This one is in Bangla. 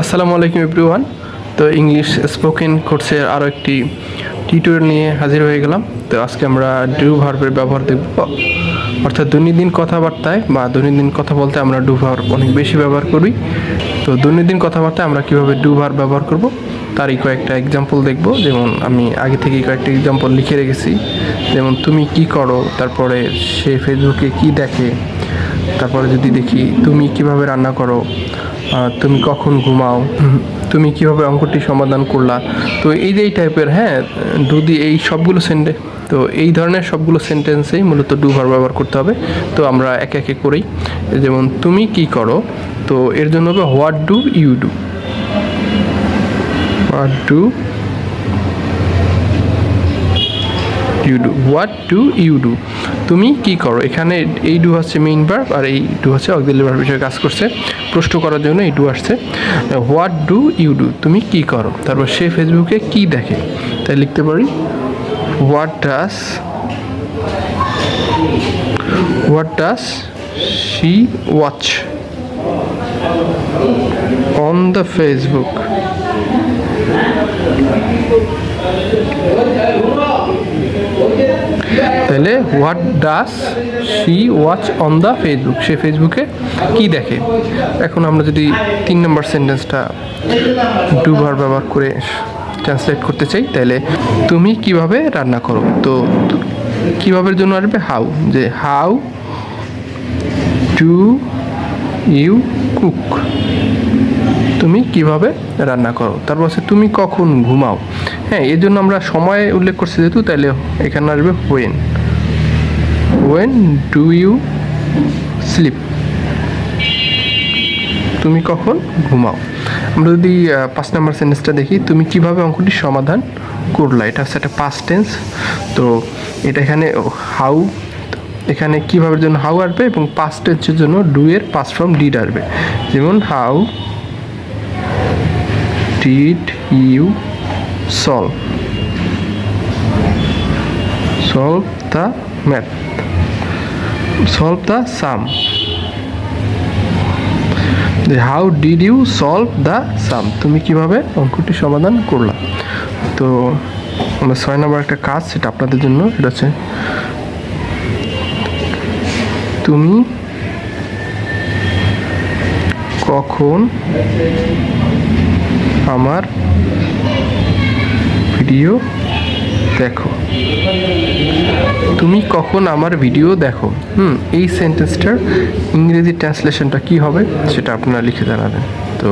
আসসালামু আলাইকুম এভরিওয়ান। তো ইংলিশ স্পোকেন কোর্সের আরও একটি টিউটোরিয়াল নিয়ে হাজির হয়ে গেলাম। তো আজকে আমরা ডু ভার্বের ব্যবহার দেখব, অর্থাৎ দৈনন্দিন কথাবার্তায় বা দৈনন্দিন কথা বলতে আমরা ডু ভার্ব অনেক বেশি ব্যবহার করি। তো দৈনন্দিন কথাবার্তায় আমরা কীভাবে ডু ভার্ব ব্যবহার করব তারই কয়েকটা এক্সাম্পল দেখব। যেমন আমি আগে থেকেই কয়েকটা এক্সাম্পল লিখে রেখেছি। যেমন তুমি কি করো, তারপরে সে ফেসবুকে কি দেখে, তারপরে যদি দেখি তুমি কিভাবে রান্না করো, তুমি কখন ঘুমাও, তুমি কিভাবে অঙ্কটি সমাধান করলা। তো এই যে এই টাইপের যদি এই সবগুলো তো এই ধরনের সবগুলো সেন্টেন্সেই মূলত ডু ভার্ব ব্যবহার করতে হবে। তো আমরা একে একে করেই, যেমন তুমি কি করো, তো এর জন্য হবে what do you do. What do you do, what do you do, তুমি কি করো। এখানে এই ডু হচ্ছে মেইন ভার্ব আর এই ডু হচ্ছে অক্সিলারি ভার্ব হিসেবে কাজ করছে। প্রশ্ন করার জন্য এই ডু আসছে। হোয়াট ডু ইউ ডু, তুমি কি করো। তারপর সে ফেসবুকে কি দেখে, তাই লিখতে পারি what does she watch on the Facebook. তাহলে what does she watch on the Facebook, সে ফেসবুকে কি দেখে। এখন আমরা যদি 3 নম্বর সেন্টেন্সটা ডু ভার্ব ব্যবহার করে ট্রান্সলেট করতে চাই, তাহলে তুমি কিভাবে রান্না করো। তো কিভাবের জন্য আসবে হাউ, যে হাউ ডু ইউ কুক, তুমি কিভাবে রান্না করো। তারপর হচ্ছে তুমি কখন ঘুমাও। এর জন্য আমরা সময় উল্লেখ করছি যেহেতু, তাহলে এখানে আসবে হোয়েন ডু ইউ স্লিপ, তুমি কখন ঘুমাও। আমরা যদি 5 নম্বর সেন্টেন্সটা দেখি, তুমি কিভাবে অঙ্কটি সমাধান করলা, এটা হচ্ছে একটা পাস্ট টেন্স। তো এটা এখানে হাউ, এখানে কিভাবে জন্য হাউ আসবে এবং পাস্ট টেন্সের জন্য ডু এর পাস্ট ফর্ম ডিড আসবে। যেমন how did you solve the math, solve the sum. How did you solve the sum, তুমি কিভাবে অঙ্কটি সমাধান করলা। তো আমরা 6 নম্বর একটা কাজ, সেটা আপনাদের জন্য। এটা হচ্ছে তুমি কখন আমার ভিডিও দেখো, তুমি কখন আমার ভিডিও দেখো। এই সেন্টেন্সটার ইংরেজি ট্রান্সলেশনটা কি হবে সেটা আপনারা লিখে জানাবেন। তো